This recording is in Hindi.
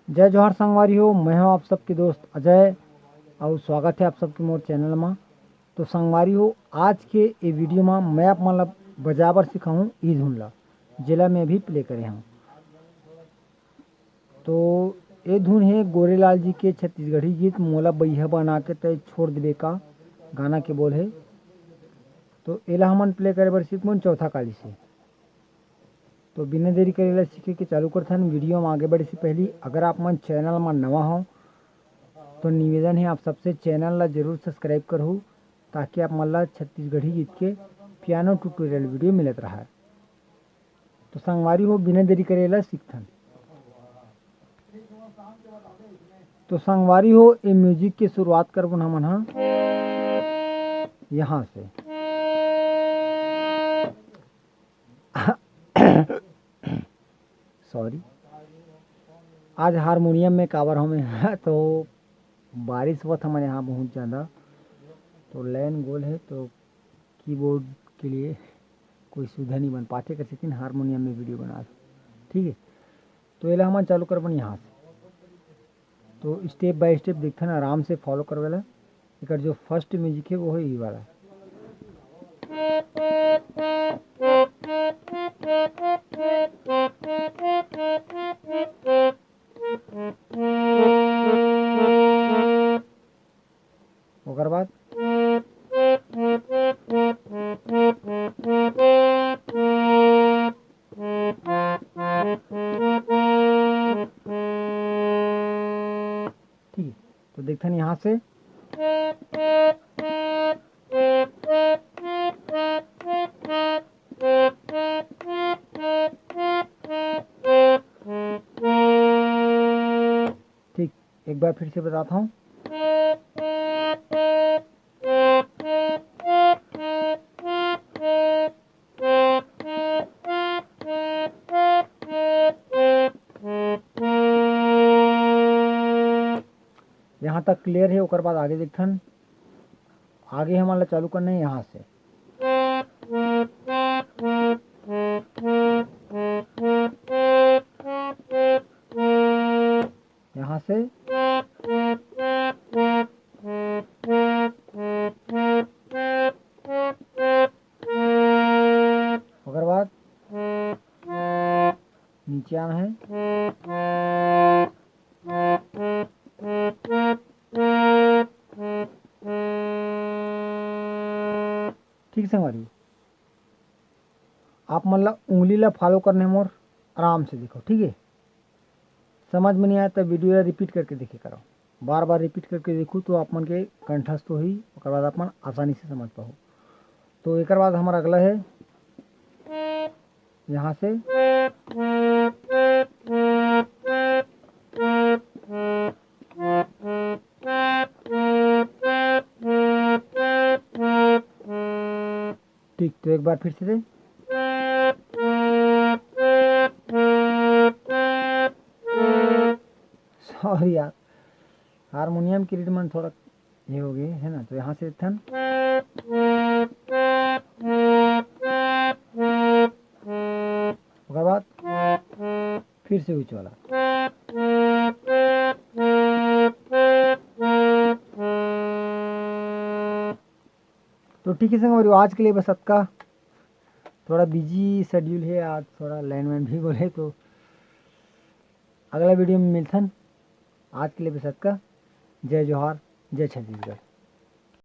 जय जोहार संगवारी हो, मैं हूँ आप सबके दोस्त अजय और स्वागत है आप सबके मोर चैनल में। तो संगवारी हो, आज के ये वीडियो में मैं आप मतलब बजाबर सिखाऊँ ई धुन ला जिला में भी प्ले करे हूँ। तो ये धुन है गोरेलाल जी के छत्तीसगढ़ी गीत मोला बैहा बना के तय छोड़ देवे का गाना के बोल है। तो एला हमन प्ले करे बर सीख मन चौथा काली से। तो बिना देरी करे सीखे के चालू करते हैं। वीडियो में आगे बढ़े से पहले अगर आप मन चैनल में नवा हो तो निवेदन है आप सबसे चैनल ला जरूर सब्सक्राइब करो ताकि आप मन ला छत्तीसगढ़ी गीत के पियानो ट्यूटोरियल वीडियो मिलत रहा। तो संगवारी हो, बिना देरी करे ला सीखथन। तो संगवारी हो, ये म्यूजिक की शुरुआत करबन हमन हा यहाँ से। सॉरी, आज हारमोनियम में कावर हमें तो बारिश हुआ था हमारे यहाँ बहुत ज़्यादा, तो लाइन गोल है तो कीबोर्ड के लिए कोई सुविधा नहीं बन पाते कर सकते हारमोनियम में वीडियो बना। ठीक है, तो ये हम चालू करबन यहाँ से। तो स्टेप बाय स्टेप देखते हैं, आराम से फॉलो करवेला। एक जो फर्स्ट म्यूजिक है वो है ये वाला। ओकर बाद ठीक है, तो देखते हैं यहाँ से ठीक। एक बार फिर से बताता हूँ। यहाँ तक क्लियर है। ओकर बाद आगे देखथन, आगे हमारा चालू करना है यहाँ से। यहाँ से ओकर बाद नीचे आना है। ठीक संगवारी, आप मतलब उंगली ला फॉलो करने मोर आराम से देखो। ठीक है, समझ में नहीं आया तो वीडियो ला रिपीट करके देखे करो। बार बार रिपीट करके देखूँ तो आप मन के कंठस्थ हो ही, ओकर बाद आप मन आसानी से समझ पाओ। तो एक बाद हमारा अगला है यहाँ से ठीक। तो एक बार फिर से सॉरी यार, हारमोनियम की रीड मन थोड़ा ये हो गई है ना। तो यहाँ से थन उसके बाद फिर से उच्च वाला। तो ठीक है संग, आज के लिए बस अतका। थोड़ा बिजी शेड्यूल है आज, थोड़ा लाइन भी बोले, तो अगला वीडियो में मिलथन। आज के लिए बस अतका। जय जोहार, जय छत्तीसगढ़।